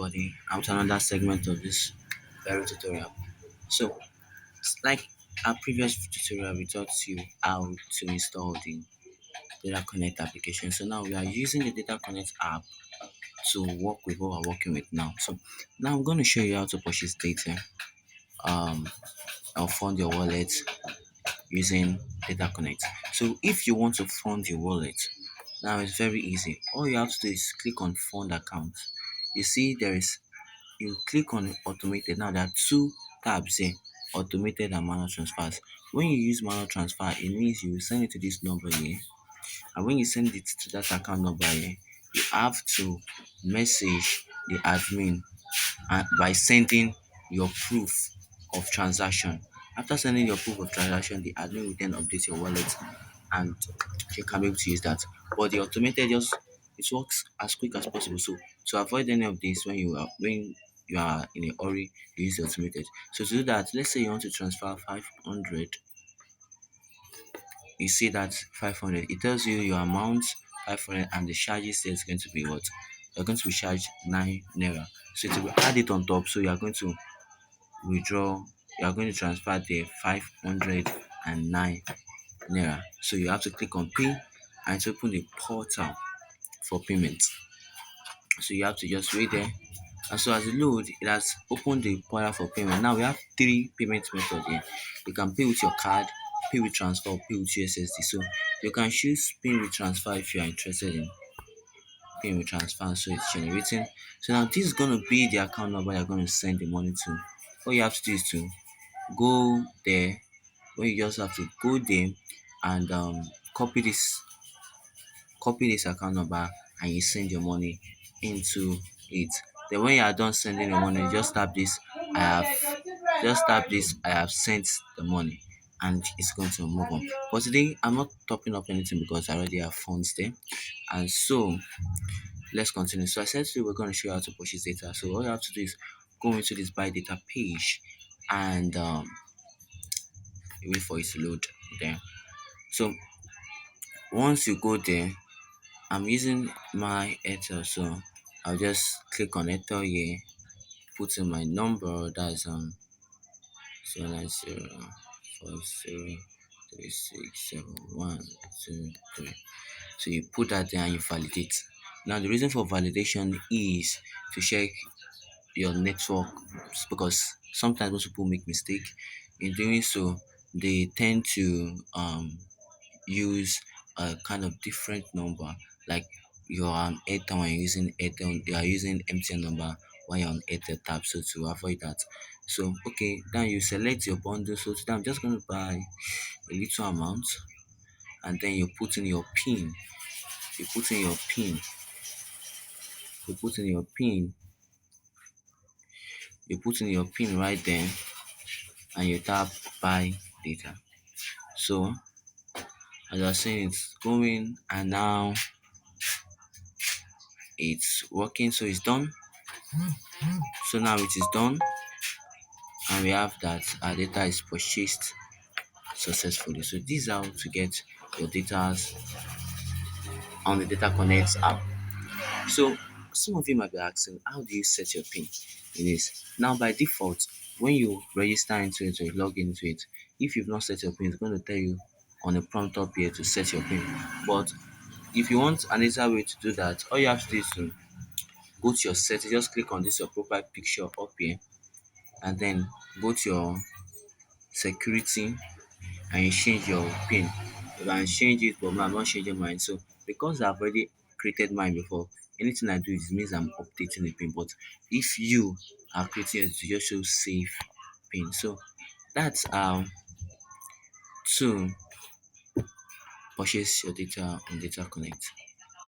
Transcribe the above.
everybody. I'm to another segment of this very tutorial. So, like our previous tutorial, we taught you how to install the DataConnect application. So now we are using the DataConnect app to work with what we're working with now. So now I'm going to show you how to purchase data um or fund your wallet using DataConnect. So if you want to fund your wallet, now it's very easy. All you have to do is click on fund account. You see you click on automated. Now there are two tabs here, automated and manual transfers. When you use manual transfer, it means you send it to this number here, and when you send it to that account number here, you have to message the admin and by sending your proof of transaction. After sending your proof of transaction, the admin will then update your wallet and you can be able to use that. But the automated just it works as quick as possible. So to avoid any of this, when you are in a hurry, you use the automated. So to do that, let's say you want to transfer 500. You see that 500. It tells you your amount 500 and the charges there is going to be what? You're going to be charged 9 naira. So to add it on top, so you are going to withdraw. You are going to transfer the 509 naira. So you have to click on pay and to open the portal for payment. So you have to just wait there. And so as it load, it has opened the portal for payment. Now we have three payment methods here. You can pay with your card, pay with transfer, or pay with USSD. So you can choose pay with transfer if you are interested in paying with transfer. So it's generating. So now this is going to be the account number you're going to send the money to. All you have to do is to go there. When you just have to go there and copy this account number and you send your money into it. Then when you are done sending your money, I have sent the money, and it's going to move on. But today I'm not topping up anything because I already have funds there. And so let's continue. So essentially we're going to show you how to purchase data. So all you have to do is go into this buy data page and wait for it to load there. So once you go there, I'm using my Airtel, so I'll just click on Airtel here, put in my number, that's 09040367123. So you put that there and you validate. Now the reason for validation is to check your network, because sometimes most people make mistake in doing so. They tend to use a kind of different number, like you're on Airtel and you're using Airtel, you are using MTN number while you're on Airtel tab. So to avoid that, so okay, then you select your bundle. So today I'm just going to buy a little amount, and then you put in your pin. You put in your pin. You put in your pin. You put in your pin right there, and you tap buy data. So as I was saying, it's going, and now it's working. So it's done. So now it is done, and we have that our data is purchased successfully. So this is how to get your data on the DataConnect app. So some of you might be asking, how do you set your PIN in this? Now by default, when you register into it or you log into it, if you've not set your PIN, it's going to tell you on the prompt up here to set your PIN. But if you want another way to do that, all you have to do is to go to your settings, just click on this your profile picture up here, and then go to your security and you change your PIN. You can change it, but I'm not changing mine. So because I've already created mine before, anything I do is means I'm updating the PIN. But if you are creating it, you just show save PIN. So that's how to purchase your data on Data Connect.